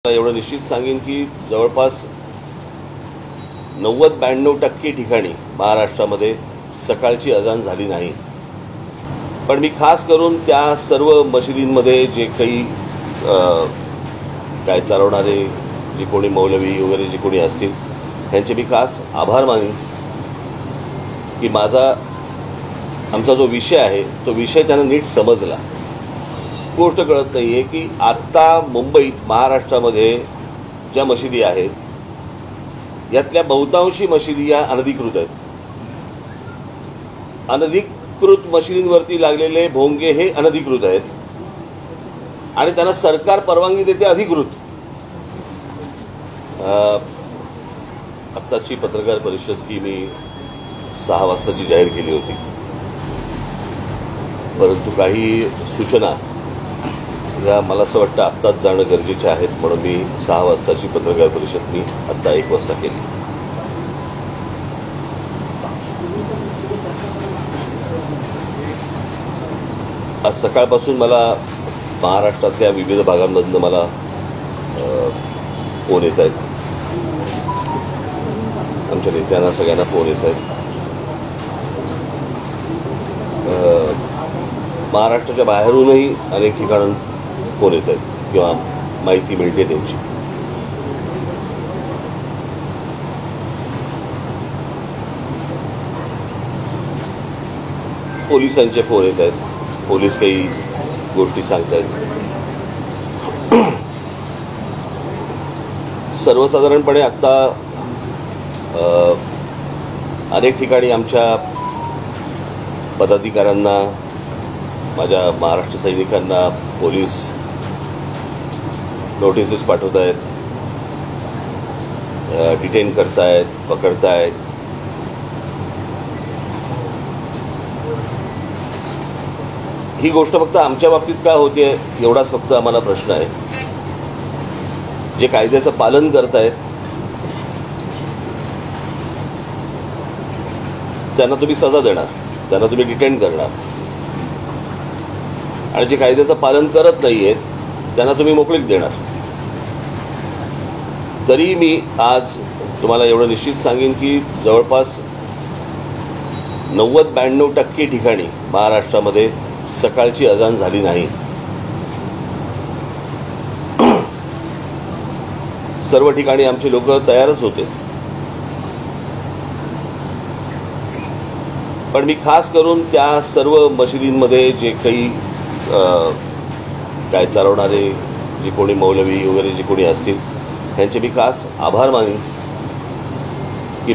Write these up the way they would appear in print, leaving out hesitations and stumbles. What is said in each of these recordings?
एवढं निश्चित सांगेन की जवळपास 90-92% ठिकाणी महाराष्ट्रामध्ये सकाळची अजान झाली नाही। पण मी खास करून त्या सर्व मशिदींमध्ये जे काही काय चालवणारे जे कोणी मौलवी वगैरे जे कोणी असतील त्यांचे मी खास आभार मानेन की आमचा जो विषय आहे तो विषय त्यांना नीट समजला। गोष्ट कळत नाही आहे की आत्ता मुंबईत महाराष्ट्रामध्ये ज्या मशिदी आहेत यातल्या बहुतांशी मशिदी या अनधिकृत आहेत। अनधिकृत मशिदींवरती लागलेले भोंगे हे अनधिकृत आहेत आणि त्यांना सरकार परवानगी देते अधिकृत। आत्ताची पत्रकार परिषद ही मी 6 वाजताची जाहीर केली होती, परंतु काही सूचना या मला असं वाटतं आत्ताच जाणं गरजेचे आहेत, म्हणून मी 6 वाजताची पत्रकार परिषद मी आत्ता 1 वाजता केली। आज सकाळपासून मला महाराष्ट्रातल्या विविध भागांमधनं मला फोन येत आहेत, आमच्या नेत्यांना सगळ्यांना फोन येत आहेत। महाराष्ट्राच्या बाहेरूनही अनेक ठिकाणून फोन येत आहेत किंवा माहिती मिळते त्यांची। पोलिसांचे फोन येत आहेत, पोलीस काही गोष्टी सांगतायत। सर्वसाधारणपणे आत्ता अनेक ठिकाणी आमच्या पदाधिकाऱ्यांना, माझ्या महाराष्ट्र सैनिकांना पोलीस नोटिसेस पाठवत आहेत, डिटेन करतायत, पकडतायत। ही गोष्ट फक्त आमच्या बाबतीत का होते एवढाच फक्त आम्हाला प्रश्न आहे। जे कायद्याचं पालन करतायत त्यांना तुम्ही सजा देणार, त्यांना तुम्ही डिटेन करणार, आणि जे कायद्याचं पालन करत नाहीयेत त्यांना तुम्ही मोकळीक देणार। तरी मी आज तुम्हाला एवढं निश्चित सांगेन की जवळपास 90-92% ठिकाणी महाराष्ट्रामध्ये सकाळची अजान झाली नाही। सर्व ठिकाणी आमचे लोक तयारच होते, पण मी खास करून त्या सर्व मशिदींमध्ये जे काही काय चालवणारे जे कोणी मौलवी वगैरे जे कोणी असतील त्यांचे मी खास आभार मानेन की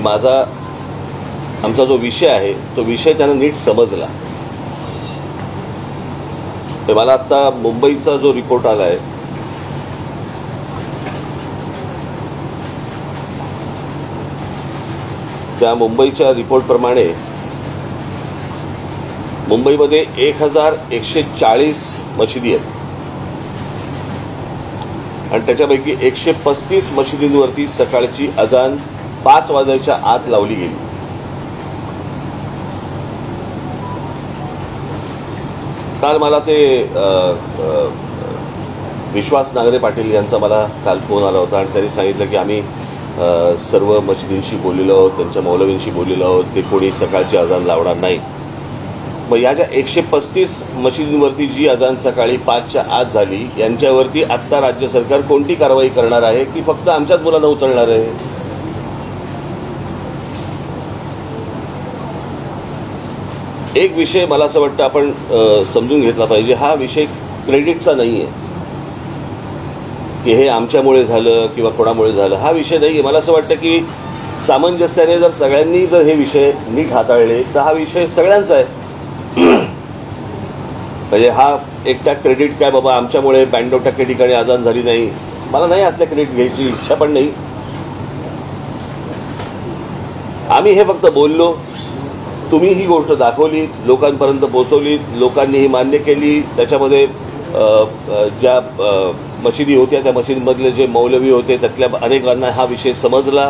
आमचा जो विषय आहे तो विषय त्यांना नीट समजला। तर मला आता मुंबईचा जो रिपोर्ट आला आहे त्या मुंबईच्या रिपोर्टप्रमाणे मुंबईमध्ये 1140 मशिदी आहेत आणि त्याच्यापैकी 135 मशिदींवरती सकाळची अजान 5 वाजायच्या आत लावली गेली। काल मला ते विश्वास नांगरे पाटील यांचा मला काल फोन आला होता आणि त्यांनी सांगितलं की आम्ही सर्व मशिदींशी बोललेलो आहोत, त्यांच्या मौलवींशी बोललेलो आहोत, ते कोणी सकाळची अजान लावणार नाही। मग या ज्या 135 मशिदींवरती जी अजान सकाळी 5च्या आत झाली यांच्यावरती आत्ता राज्य सरकार कोणती कारवाई करणार आहे की फक्त आमच्याच मुलांना उचलणार आहे? एक विषय मला असं वाटतं आपण समजून घेतला पाहिजे। हा विषय क्रेडिटचा नाही आहे की हे आमच्यामुळे झालं किंवा कोणामुळे झालं, हा विषय नाही आहे। मला असं वाटतं की सामंजस्याने जर सगळ्यांनी जर हे विषय नीट हाताळले तर हा विषय सगळ्यांचा आहे। म्हणजे हा एकटा क्रेडिट काय बाबा आमच्यामुळे 92% ठिकाणी अजान झाली नाही, मला नाही असल्या क्रेडिट घ्यायची इच्छा पण नाही। आम्ही हे फक्त बोललो, तुम्ही ही गोष्ट दाखवली, लोकांपर्यंत पोहोचवली, लोकांनी ही मान्य केली। त्याच्यामध्ये ज्या मशिदी होत्या त्या मशिदीमधले जे मौलवी होते त्यातल्या अनेकांना हा विषय समजला,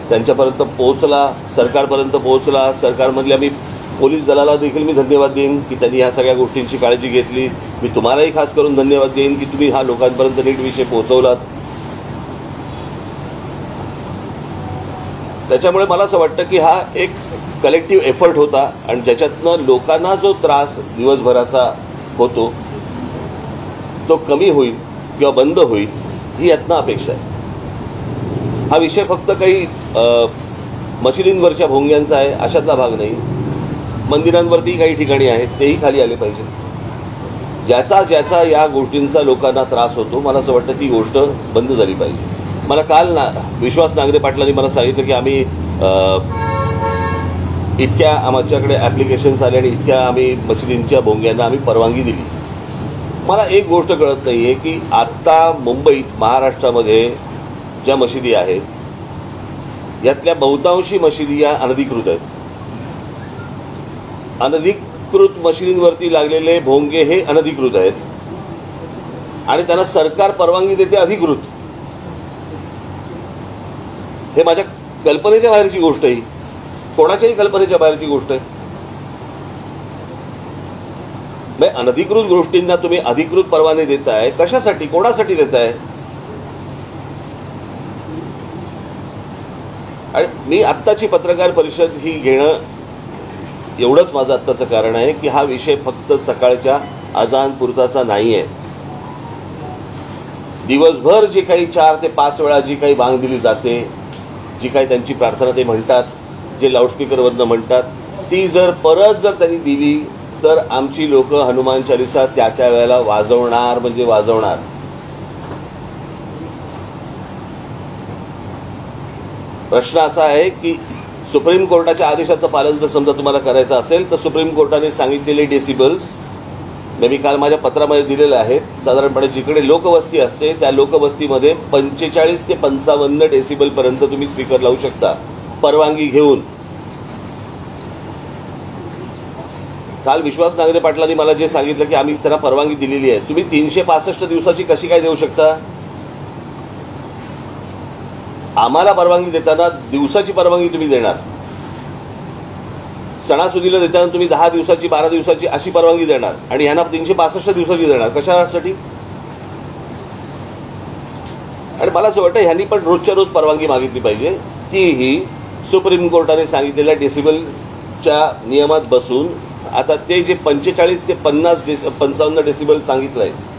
त्यांच्यापर्यंत पोहोचला, सरकारपर्यंत पोहोचला। सरकारमधल्या मी पोलीस दलाला देखील मी धन्यवाद देईन की त्यांनी ह्या सगळ्या गोष्टींची काळजी घेतली. मी तुम्हालाही खास करून धन्यवाद देईन की तुम्ही हा लोकांपर्यंत नीट विषय पोहोचवलात. त्याच्यामुळे मला असं वाटतं की हा एक कलेक्टिव्ह एफर्ट होता आणि ज्याच्यातनं लोकांना जो त्रास दिवसभराचा होतो तो कमी होईल किंवा बंद होईल ही यातनं अपेक्षा आहे. हा विषय फक्त काही मशिदींवरच्या भोंग्यांचा आहे अशातला भाग नाही. मंदिरांवरती काही ठिकाणी आहेत तेही खाली आले पाहिजे. ज्याचा या गोष्टींचा लोकांना त्रास होतो मला असं वाटतं ती गोष्ट बंद झाली पाहिजे. मला काल विश्वास नांगरे पाटलांनी मला सांगितलं की आम्ही इतक्या आमच्याकडे ॲप्लिकेशन्स आले आणि इतक्या आम्ही मशिदींच्या भोंग्यांना आम्ही परवानगी दिली. मला एक गोष्ट कळत नाही आहे की आत्ता मुंबईत महाराष्ट्रामध्ये ज्या मशिदी आहेत यातल्या बहुतांशी मशिदी या अनधिकृत आहेत. अनधिकृत मशिदींवरती लागलेले भोंगे हे अनधिकृत आहेत आणि त्यांना सरकार परवानगी देते अधिकृत. हे माझ्या कल्पनेच्या बाहेरची गोष्ट आहे. कोणाच्याही कल्पनेच्या बाहेरची गोष्ट आहे. म्हणजे अनधिकृत गोष्टींना तुम्ही अधिकृत परवाने देताय कशासाठी, कोणासाठी देताय? आणि मी आत्ताची पत्रकार परिषद ही घेणं एवढंच माझं आत्ताचं कारण आहे की हा विषय फक्त सकाळच्या अजान पुरताचा नाही आहे. दिवसभर जे काही 4 ते 5 वेळा जी काही बांग दिली जाते, जी काही त्यांची प्रार्थना ते म्हणतात, जे लाऊडस्पीकरवरनं म्हणतात, ती जर परत जर त्यांनी दिली तर आमची लोक हनुमान चालीसा त्या वेळेला वाजवणार म्हणजे वाजवणार. प्रश्न असा आहे की सुप्रीम कोर्टाच्या आदेशाचं पालन जर समजा तुम्हाला करायचं असेल तर सुप्रीम कोर्टाने सांगितलेले डेसिबल्स मी काल माझ्या पत्रामध्ये दिलेले आहेत. साधारणपणे जिकडे लोकवस्ती असते त्या लोकवस्तीमध्ये 45 ते 55 डेसिबलपर्यंत तुम्ही स्पीकर लावू शकता परवानगी घेऊन. काल विश्वास नांगरे पाटलांनी मला जे सांगितलं की आम्ही त्यांना परवानगी दिलेली आहे. तुम्ही 365 दिवसाची कशी काय देऊ शकता? आम्हाला परवानगी देताना दिवसाची परवानगी तुम्ही देणार, सणासुदीला देताना तुम्ही 10 दिवसाची 12 दिवसाची अशी परवानगी देणार आणि ह्यांना 365 दिवसाची देणार. कशासाठी? आणि मला असं वाटतं ह्यांनी पण रोजच्या रोज परवानगी मागितली पाहिजे. तीही सुप्रीम कोर्टाने सांगितलेल्या डेसिबलच्या नियमात बसून. आता ते जे 45 ते 55 डेसिबल सांगितलं आहे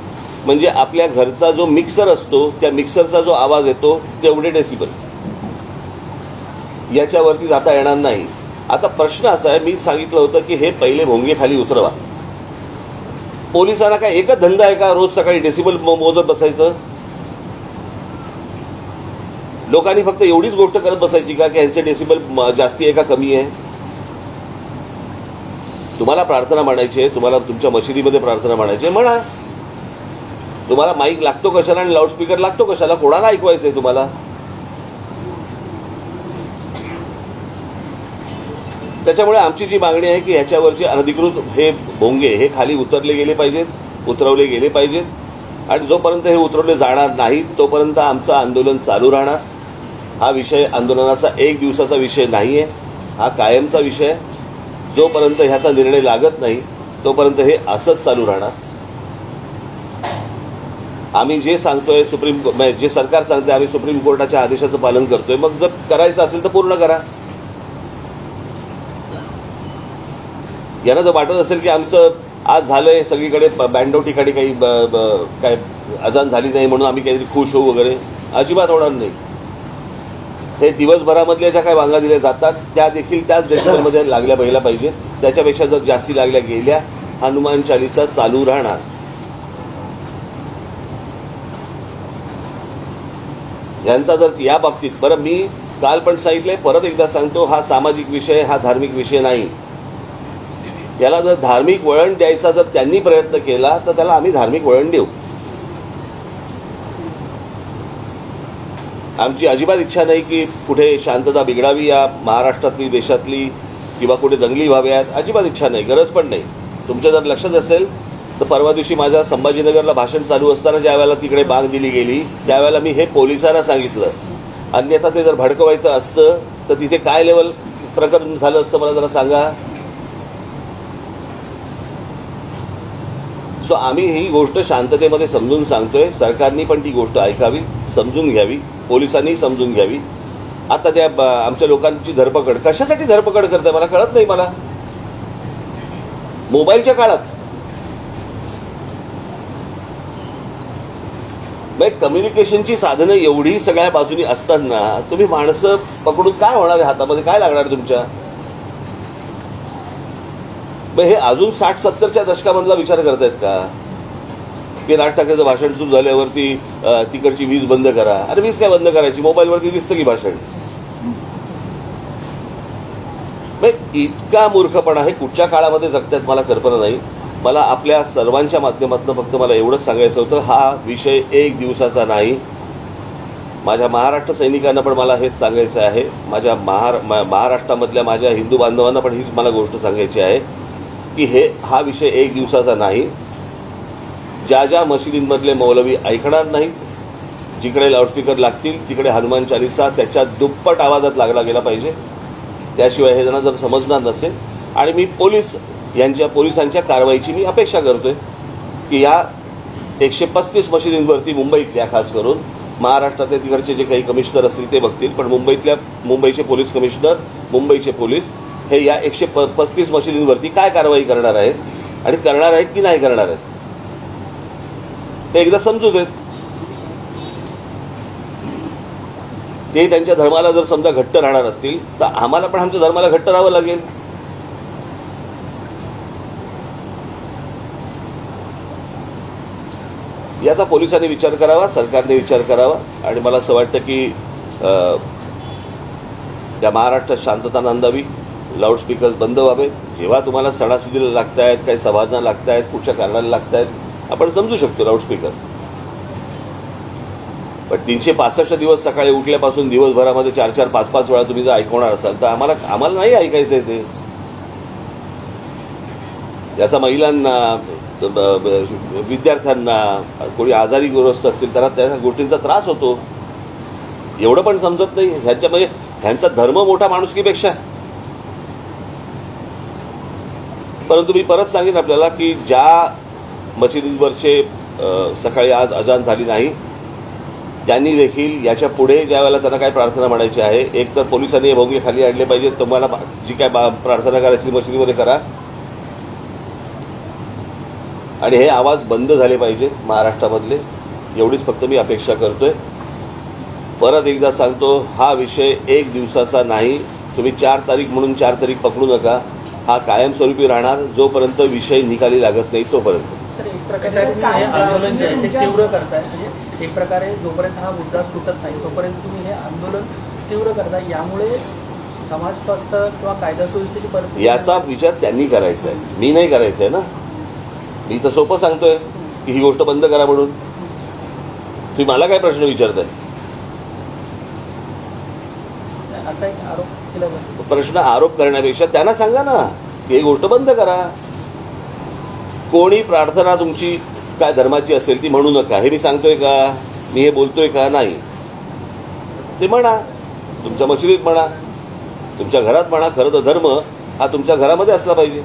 म्हणजे आपल्या घरचा जो मिक्सर असतो त्या मिक्सरचा जो आवाज येतो तेवढे डेसिबल, याच्यावरती जाता येणार नाही. आता प्रश्न असा आहे, मी सांगितलं होतं की हे पहिले भोंगे खाली उतरवा. पोलिसांना काय एकच धंदा आहे का रोज सकाळी डेसिबल मोजत बसायचं? लोकांनी फक्त एवढीच गोष्ट करत बसायची का की यांचे डेसिबल जास्ती आहे का कमी आहे? तुम्हाला प्रार्थना म्हणायची आहे, तुम्हाला तुमच्या मशिदीमध्ये प्रार्थना म्हणायची आहे, म्हणा. तुम्हाला माईक लागतो कशाला आणि लाऊडस्पीकर लागतो कशाला? कोणाला ऐकवायचंय तुम्हाला? त्याच्यामुळे आमची जी मागणी आहे की ह्याच्यावरचे अनधिकृत हे भोंगे हे खाली उतरले गेले पाहिजेत, उतरवले गेले पाहिजेत. आणि जोपर्यंत हे उतरवले जाणार नाहीत तोपर्यंत आमचं आंदोलन चालू राहणार. हा विषय आंदोलनाचा 1 दिवसाचा विषय नाही आहे, हा कायमचा विषय आहे. जोपर्यंत ह्याचा निर्णय लागत नाही तोपर्यंत हे असंच चालू राहणार. आम्ही जे सांगतोय जे सरकार सांगते आम्ही सुप्रीम कोर्टाच्या आदेशाचं पालन करतोय. मग जर करायचं असेल तर पूर्ण करा. यांना जर वाटत असेल की आमचं आज झालंय सगळीकडे बँडो ठिकाणी काही काय अजान झाली नाही म्हणून आम्ही काहीतरी खुश होऊ वगैरे, अजिबात होणार नाही. हे दिवसभरामधल्या ज्या काही बांगा दिल्या जातात त्या देखील त्याच डेसिबलमध्ये लागल्या पहिल्या पाहिजे. त्याच्यापेक्षा जर जास्ती लागल्या गेल्या हनुमान चालीसा चालू राहणार. यांचा जर या बाबतीत, बरं मी काल पण सांगितलंय परत एकदा सांगतो, हा सामाजिक विषय, हा धार्मिक विषय नाही. याला जर धार्मिक वळण द्यायचा जर त्यांनी प्रयत्न केला तर त्याला आम्ही धार्मिक वळण देऊ. आमची अजिबात इच्छा नाही की कुठे शांतता बिघडावी या महाराष्ट्रातली, देशातली, किंवा कुठे दंगली व्हाव्यात. अजिबात इच्छा नाही, गरज पण नाही. तुमच्या जर लक्षात असेल तर परवा दिवशी माझ्या संभाजीनगरला भाषण चालू असताना ज्या वेळेला तिकडे बांग दिली गेली त्यावेळेला मी हे पोलिसांना सांगितलं. अन्यथा ते जर भडकवायचं असतं तर तिथे काय लेवल प्रकरण झालं असतं मला जरा सांगा. सो आम्ही ही गोष्ट शांततेमध्ये समजून सांगतोय. सरकारनी पण ती गोष्ट ऐकावी, समजून घ्यावी, पोलिसांनी समजून घ्यावी. आता त्या आमच्या लोकांची धरपकड कशासाठी धरपकड करताय मला कळत नाही. मला मोबाईलच्या काळात कम्युनिकेशनची साधनं एवढी सगळ्या बाजूनी असताना तुम्ही माणसं पकडून काय होणार आहे? हातामध्ये काय लागणार तुमच्या? हे अजून 60-70च्या दशकामधला विचार करतायत का की राज ठाकरेचं भाषण सुरू झाल्यावरती तिकडची वीज बंद करा? अरे वीज काय बंद करायची? मोबाईलवरती दिसतं की भाषण. इतका मूर्खपणा हे कुठच्या काळामध्ये जगतायत मला कल्पना नाही. मला आपल्या सर्वांच्या माध्यमातून फक्त मला एवढंच सांगायचं होतं, हा विषय एक दिवसाचा नाही. माझ्या महाराष्ट्र सैनिकांना पण मला हेच सांगायचं आहे. माझ्या महाराष्ट्रामधल्या माझ्या हिंदू बांधवांना पण हीच मला गोष्ट सांगायची आहे की हा विषय एक दिवसाचा नाही. ज्या मशिदींमधले मौलवी ऐकणार नाहीत, जिकडे लाऊडस्पीकर लागतील तिकडे हनुमान चालीसा त्याच्या दुप्पट आवाजात लागला गेला पाहिजे. त्याशिवाय हे त्यांना जर समजणार नसेल, आणि मी पोलिसांच्या कारवाईची मी अपेक्षा करतोय की या 135 मशिदींवरती मुंबईतल्या खास करून महाराष्ट्रातले तिकडचे जे काही कमिशनर असतील ते बघतील, पण मुंबईचे पोलीस कमिशनर, मुंबईचे पोलीस हे या 135 मशिदींवरती काय कारवाई करणार आहेत आणि करणार आहेत की नाही करणार आहेत ते एकदा समजू देत. ते त्यांच्या धर्माला जर समजा घट्ट राहणार असतील तर आम्हाला पण आमच्या धर्माला घट्ट राहावं लागेल. याचा पोलिसांनी विचार करावा, सरकारने विचार करावा. आणि मला असं वाटतं की त्या महाराष्ट्रात शांतता नांदावी, लाऊडस्पीकर बंद व्हावे. जेव्हा तुम्हाला सणासुदीला लागतायत, काही सभाजना लागतायत, कुठच्या कारणाला लागतायत, आपण समजू शकतो लाऊडस्पीकर. पण 365 दिवस सकाळी उठल्यापासून दिवसभरामध्ये 4-4, 5-5 वेळा तुम्ही जर ऐकवणार असाल तर आम्हाला नाही ऐकायचं आहे ते. याचा महिलांना, विद्यार्थ्यांना, कोणी आजारी ग्रस्त असतील त्यांना त्या गोष्टींचा त्रास होतो. एवढं पण समजत नाही. ह्यांचा धर्म मोठा माणुसकीपेक्षा. परंतु मी परत सांगेन आपल्याला की ज्या मशिदींवरचे सकाळी आज अजान झाली नाही, त्यांनी देखील याच्या पुढे ज्या वेळेला त्यांना काय प्रार्थना म्हणायची आहे, एक तर पोलिसांनी हे भोंगे खाली आणले पाहिजे. तुम्हाला जी काय प्रार्थना करायची मशिदीमध्ये करा, आणि हे आवाज बंद झाले पाहिजे महाराष्ट्रामधले. एवढीच फक्त मी अपेक्षा करतोय. परत एकदा सांगतो, हा विषय एक दिवसाचा नाही. तुम्ही 4 तारीख म्हणून 4 तारीख पकडू नका. हा कायमस्वरूपी राहणार जोपर्यंत विषय निकाली लागत नाही तोपर्यंत. सर, एक प्रकारे आंदोलन जे आहे ते तीव्र करताय. म्हणजे एक प्रकारे जोपर्यंत हा मुद्दा सुटत नाही तोपर्यंत तुम्ही हे आंदोलन तीव्र करताय. यामुळे समाज स्वास्थ्य किंवा कायदा सुव्यवस्थेची परिस्थिती याचा विचार त्यांनी करायचा आहे, मी नाही करायचा आहे ना. मी तर सोपं सांगतोय की ही गोष्ट बंद करा म्हणून. तुम्ही मला काय प्रश्न विचारताय? असा एक आरोप केला जातो. प्रश्न आरोप करण्यापेक्षा त्यांना सांगा ना की ही गोष्ट बंद करा. कोणी प्रार्थना तुमची काय धर्माची असेल ती म्हणू नका, हे मी सांगतोय का? मी हे बोलतोय का? नाही. ते म्हणा, तुमच्या मशिदीत म्हणा, तुमच्या घरात म्हणा. खरं तर धर्म हा तुमच्या घरामध्ये असला पाहिजे.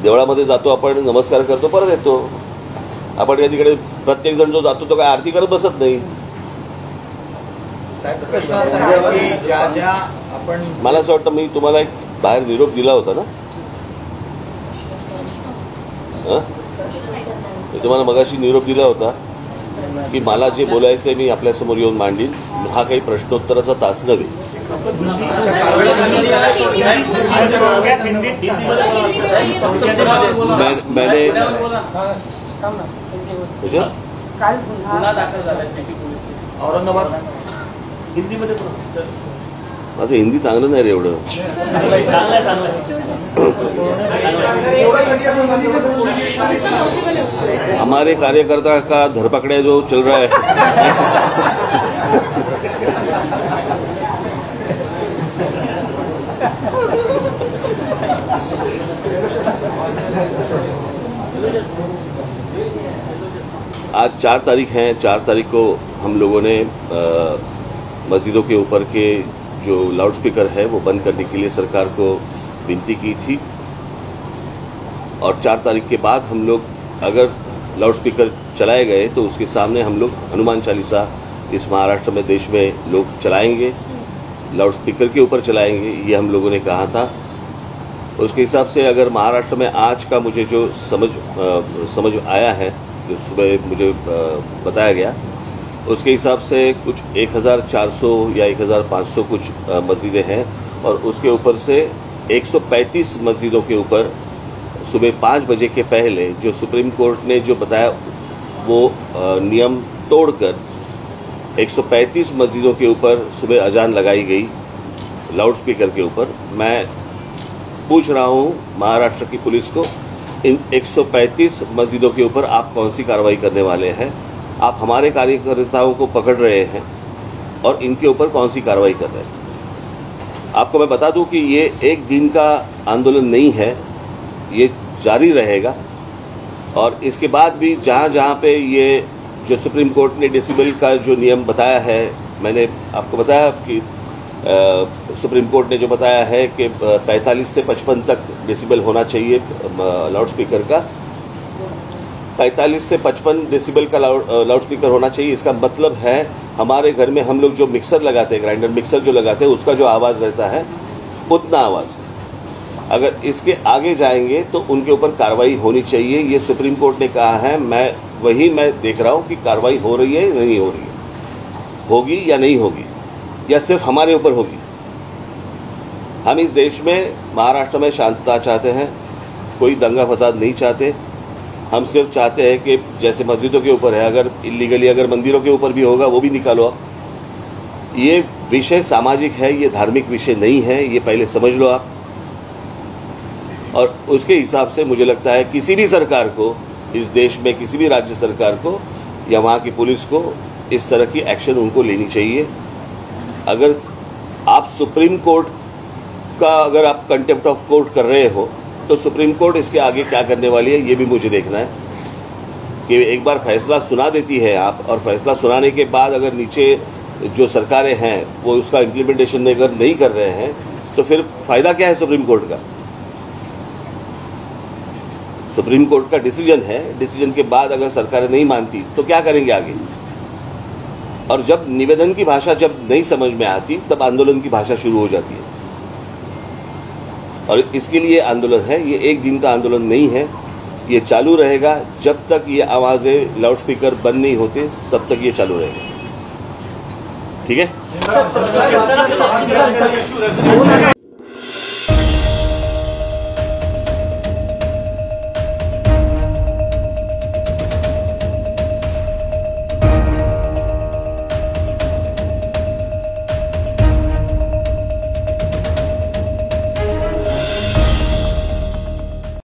देवळामध्ये जातो आपण, नमस्कार करतो, परत येतो. आपण या तिकडे प्रत्येक जण जो जातो तो काय आरती करत बसत नाही. मला असं वाटतं मी तुम्हाला एक बाहेर निरोप दिला होता ना. मी तुम्हाला मगाशी निरोप दिला होता की मला जे बोलायचंय मी आपल्यासमोर येऊन मांडीन. हा काही प्रश्नोत्तराचा तास नव्हे. मैंने औरंगाबाद हिंदीमध्ये माझं हिंदी चांगलं नाही रे एवढं. हमारे कार्यकर्ता का धरपकड़े जो चल रहा है आज 4 तारीख है. 4 तारीख को हम लोगों ने मस्जिदों के ऊपर के जो लाउडस्पीकर है वो बंद करने के लिए सरकार को विनती की थी. और 4 तारीख के बाद हम लोग अगर लाउड स्पीकर चलाए गए तो उसके सामने हम लोग हनुमान चालीसा इस महाराष्ट्र में, देश में लोग चलाएंगे, लाउड स्पीकर के ऊपर चलाएंगे, ये हम लोगों ने कहा था। उसके हिसाब से अगर महाराष्ट्र में आज का मुझे जो समझ आया है, जो सुबह मुझे बताया गया, उसके हिसाब से कुछ 1400 या 1500 कुछ मस्जिदें हैं और उसके ऊपर से 135 मस्जिदों के ऊपर सुबह 5 बजे के पहले जो सुप्रीम कोर्ट ने जो बताया वो नियम तोड़कर 135 मस्जिदों के ऊपर सुबह अजान लगाई गई लाउड स्पीकर के ऊपर। मैं पूछ रहा हूं महाराष्ट्र की पुलिस को, इन 135 मस्जिदों के ऊपर आप कौन सी कार्रवाई करने वाले हैं? आप हमारे कार्यकर्ताओं को पकड़ रहे हैं और इनके ऊपर कौन सी कार्रवाई कर रहे हैं? आपको मैं बता दूं कि ये एक दिन का आंदोलन नहीं है, ये जारी रहेगा और इसके बाद भी जहां पे ये जो सुप्रीम कोर्ट ने डेसिबल का जो नियम बताया है, मैंने आपको बताया कि सुप्रीम कोर्ट ने जो बताया है कि 45 से 55 तक डेसिबल होना चाहिए लाउड स्पीकर का, 45 से 55 डेसिबल का लाउड स्पीकर होना चाहिए। इसका मतलब है हमारे घर में हम लोग जो मिक्सर लगाते हैं, ग्राइंडर मिक्सर जो लगाते हैं, उसका जो आवाज़ रहता है उतना आवाज़। अगर इसके आगे जाएंगे तो उनके ऊपर कार्रवाई होनी चाहिए, ये सुप्रीम कोर्ट ने कहा है। मैं देख रहा हूँ कि कार्रवाई हो रही है या नहीं हो रही है, होगी या नहीं होगी, या सिर्फ हमारे ऊपर होगी। हम इस देश में, महाराष्ट्र में शांतता चाहते हैं, कोई दंगा फसाद नहीं चाहते। हम सिर्फ चाहते हैं कि जैसे मस्जिदों के ऊपर है, अगर इलीगली अगर मंदिरों के ऊपर भी होगा वो भी निकालो आप। ये विषय सामाजिक है, ये धार्मिक विषय नहीं है, ये पहले समझ लो आप। और उसके हिसाब से मुझे लगता है किसी भी सरकार को इस देश में, किसी भी राज्य सरकार को या वहाँ की पुलिस को इस तरह की एक्शन उनको लेनी चाहिए। अगर आप सुप्रीम कोर्ट का अगर आप कंटेम्प्ट ऑफ कोर्ट कर रहे हो तो सुप्रीम कोर्ट इसके आगे क्या करने वाली है ये भी मुझे देखना है। कि एक बार फैसला सुना देती है आप, और फैसला सुनाने के बाद अगर नीचे जो सरकारें हैं वो उसका इम्प्लीमेंटेशन अगर नहीं कर रहे हैं तो फिर फायदा क्या है सुप्रीम कोर्ट का? सुप्रीम कोर्ट का डिसीजन है, डिसीजन के बाद अगर सरकारें नहीं मानती तो क्या करेंगे आगे? और जब निवेदन की भाषा जब नहीं समझ में आती तब आंदोलन की भाषा शुरू हो जाती है। और इसके लिए आंदोलन है, ये एक दिन का आंदोलन नहीं है, ये चालू रहेगा जब तक ये आवाज़ें लाउड स्पीकर बंद नहीं होते, तब तक ये चालू रहेगा। ठीक है।